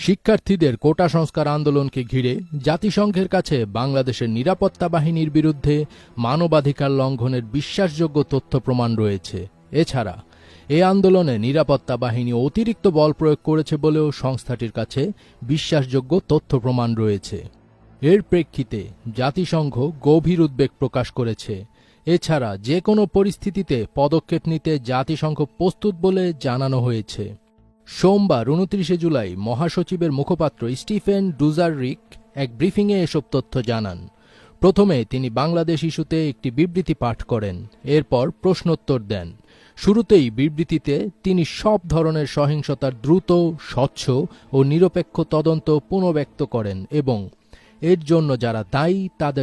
শিক্ষার্থীদের কোটা সংস্কার আন্দোলনকে ঘিরে জাতিসংঘের কাছে বাংলাদেশের নিরাপত্তা বাহিনীর বিরুদ্ধে মানবাধিকার লঙ্ঘনের বিশ্বাসযোগ্য তথ্য প্রমাণ রয়েছে। এছাড়া এই আন্দোলনে নিরাপত্তা বাহিনী অতিরিক্ত বল প্রয়োগ করেছে বলেও সংস্থাটির কাছে বিশ্বাসযোগ্য তথ্য প্রমাণ রয়েছে। এর প্রেক্ষিতে জাতিসংঘ গভীর উদ্বেগ প্রকাশ করেছে। এছাড়া যে কোনো পরিস্থিতিতে পদক্ষেপ নিতে জাতিসংঘ প্রস্তুত বলে জানানো হয়েছে। সোমবার ২৯ জুলাই মহাসচিবের মুখপাত্র স্টিফেন ডুজাররিক এক ব্রিফিংয়ে এসব তথ্য জানান। প্রথমে তিনি বাংলাদেশ ইস্যুতে একটি বিবৃতি পাঠ করেন, এরপর প্রশ্নোত্তর দেন। শুরুতেই বিবৃতিতে তিনি সব ধরনের সহিংসতার দ্রুত, স্বচ্ছ ও নিরপেক্ষ তদন্ত পুনর্ব্যক্ত করেন এবং এর জন্য যারা দায়ী তাদের